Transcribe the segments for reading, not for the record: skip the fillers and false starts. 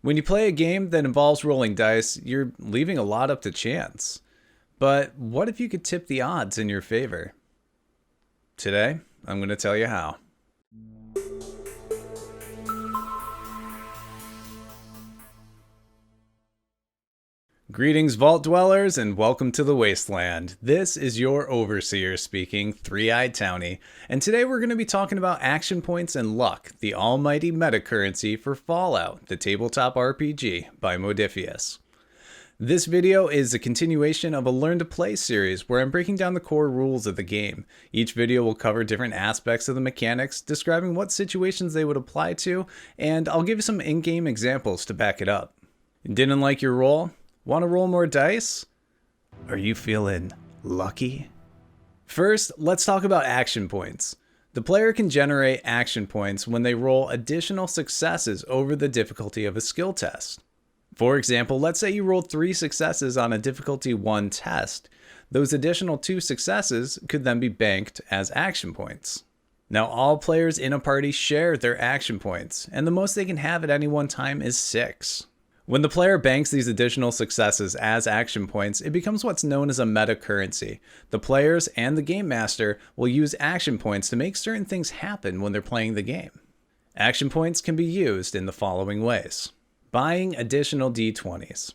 When you play a game that involves rolling dice, you're leaving a lot up to chance. But what if you could tip the odds in your favor? Today, I'm going to tell you how. Greetings, Vault Dwellers, and welcome to the Wasteland. This is your Overseer speaking, Three-Eyed Townie, and today we're going to be talking about action points and luck, the almighty meta currency for Fallout, the Tabletop RPG by Modiphius. This video is a continuation of a Learn to Play series where I'm breaking down the core rules of the game. Each video will cover different aspects of the mechanics, describing what situations they would apply to, and I'll give you some in-game examples to back it up. Didn't like your roll? Want to roll more dice? Are you feeling lucky? First, let's talk about action points. The player can generate action points when they roll additional successes over the difficulty of a skill test. For example, let's say you rolled 3 successes on a difficulty 1 test. Those additional 2 successes could then be banked as action points. Now, all players in a party share their action points, and the most they can have at any one time is 6. When the player banks these additional successes as action points, it becomes what's known as a meta currency. The players and the game master will use action points to make certain things happen when they're playing the game. Action points can be used in the following ways. Buying additional d20s.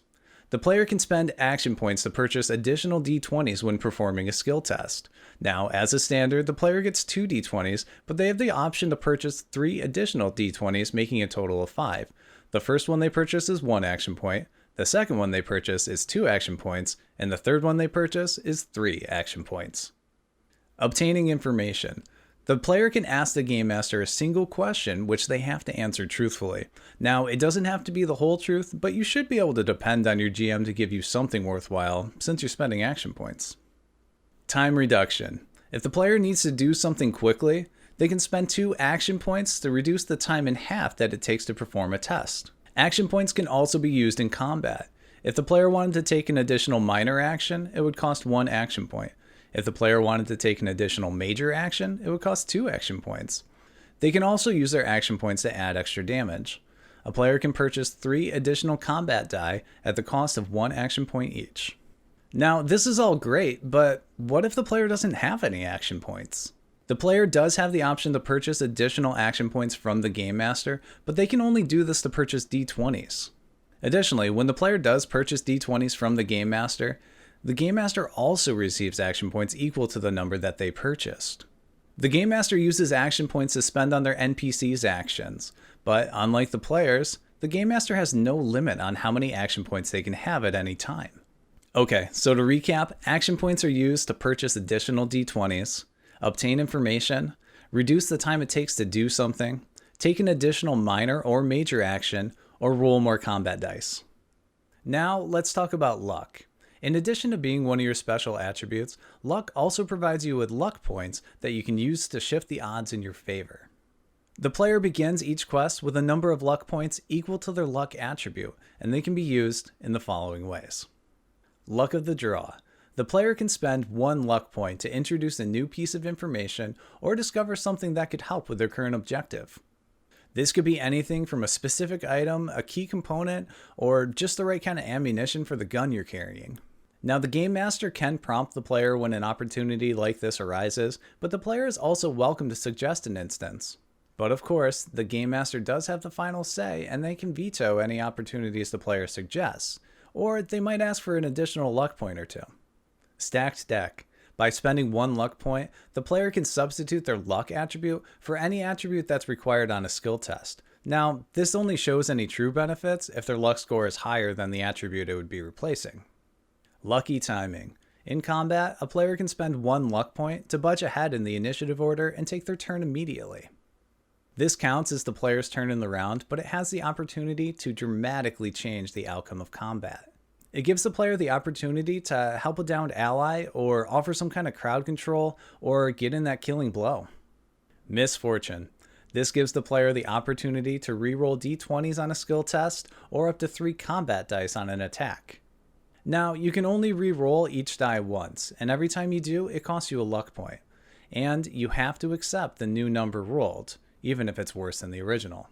The player can spend action points to purchase additional d20s when performing a skill test. Now, as a standard, the player gets 2 d20s, but they have the option to purchase 3 additional d20s, making a total of 5. The first one they purchase is 1 action point, the second one they purchase is 2 action points, and the third one they purchase is 3 action points. Obtaining information. The player can ask the game master a single question which they have to answer truthfully. Now, it doesn't have to be the whole truth, but you should be able to depend on your GM to give you something worthwhile since you're spending action points. Time reduction. If the player needs to do something quickly, they can spend 2 action points to reduce the time in half that it takes to perform a test. Action points can also be used in combat. If the player wanted to take an additional minor action, it would cost 1 action point. If the player wanted to take an additional major action, it would cost 2 action points. They can also use their action points to add extra damage. A player can purchase 3 additional combat die at the cost of 1 action point each. Now, this is all great, but what if the player doesn't have any action points? The player does have the option to purchase additional action points from the Game Master, but they can only do this to purchase d20s. Additionally, when the player does purchase d20s from the Game Master also receives action points equal to the number that they purchased. The Game Master uses action points to spend on their NPC's actions, but unlike the players, the Game Master has no limit on how many action points they can have at any time. Okay, so to recap, action points are used to purchase additional d20s, obtain information, reduce the time it takes to do something, take an additional minor or major action, or roll more combat dice. Now, let's talk about luck. In addition to being one of your special attributes, luck also provides you with luck points that you can use to shift the odds in your favor. The player begins each quest with a number of luck points equal to their luck attribute, and they can be used in the following ways. Luck of the draw. The player can spend 1 luck point to introduce a new piece of information or discover something that could help with their current objective. This could be anything from a specific item, a key component, or just the right kind of ammunition for the gun you're carrying. Now, the Game Master can prompt the player when an opportunity like this arises, but the player is also welcome to suggest an instance. But of course, the Game Master does have the final say, and they can veto any opportunities the player suggests, or they might ask for an additional luck point or 2. Stacked deck. By spending 1 luck point, the player can substitute their luck attribute for any attribute that's required on a skill test. Now, this only shows any true benefits if their luck score is higher than the attribute it would be replacing. Lucky timing. In combat, a player can spend 1 luck point to budge ahead in the initiative order and take their turn immediately. This counts as the player's turn in the round, but it has the opportunity to dramatically change the outcome of combat. It gives the player the opportunity to help a downed ally, or offer some kind of crowd control, or get in that killing blow. Misfortune. This gives the player the opportunity to reroll d20s on a skill test, or up to 3 combat dice on an attack. Now, you can only re-roll each die once, and every time you do, it costs you a luck point. And you have to accept the new number rolled, even if it's worse than the original.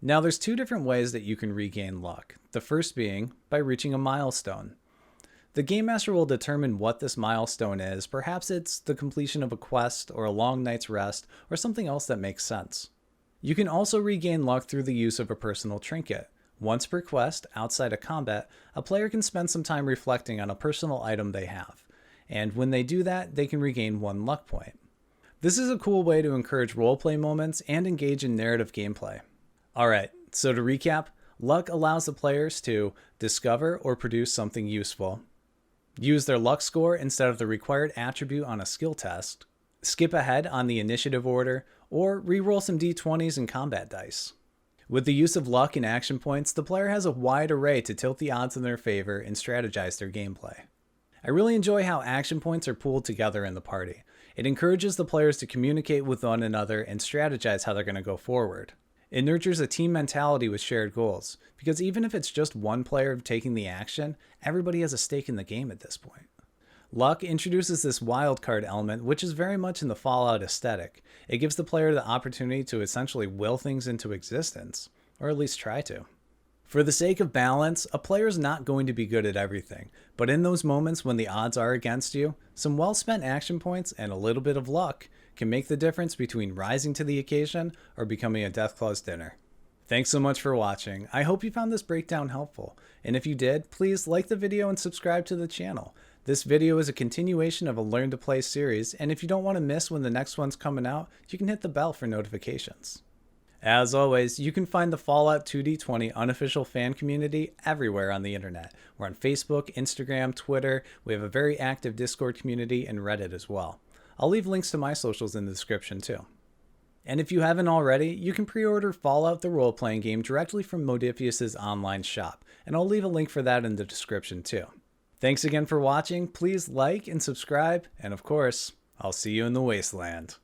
Now there's two different ways that you can regain luck. The first being by reaching a milestone. The Game Master will determine what this milestone is. Perhaps it's the completion of a quest or a long night's rest or something else that makes sense. You can also regain luck through the use of a personal trinket. Once per quest, outside of combat, a player can spend some time reflecting on a personal item they have. And when they do that, they can regain 1 luck point. This is a cool way to encourage roleplay moments and engage in narrative gameplay. Alright, so to recap, luck allows the players to discover or produce something useful, use their luck score instead of the required attribute on a skill test, skip ahead on the initiative order, or reroll some d20s and combat dice. With the use of luck and action points, the player has a wide array to tilt the odds in their favor and strategize their gameplay. I really enjoy how action points are pooled together in the party. It encourages the players to communicate with one another and strategize how they're going to go forward. It nurtures a team mentality with shared goals, because even if it's just one player taking the action, everybody has a stake in the game at this point. Luck introduces this wildcard element, which is very much in the Fallout aesthetic. It gives the player the opportunity to essentially will things into existence, or at least try to. For the sake of balance, a player is not going to be good at everything, but in those moments when the odds are against you, some well-spent action points and a little bit of luck can make the difference between rising to the occasion or becoming a Deathclaw's dinner. Thanks so much for watching. I hope you found this breakdown helpful, and if you did, please like the video and subscribe to the channel. This video is a continuation of a Learn to Play series, and if you don't want to miss when the next one's coming out, you can hit the bell for notifications. As always, you can find the Fallout 2D20 unofficial fan community everywhere on the internet. We're on Facebook, Instagram, Twitter. We have a very active Discord community and Reddit as well. I'll leave links to my socials in the description too. And if you haven't already, you can pre-order Fallout the role-playing game directly from Modiphius' online shop, and I'll leave a link for that in the description too. Thanks again for watching. Please like and subscribe, and of course, I'll see you in the wasteland.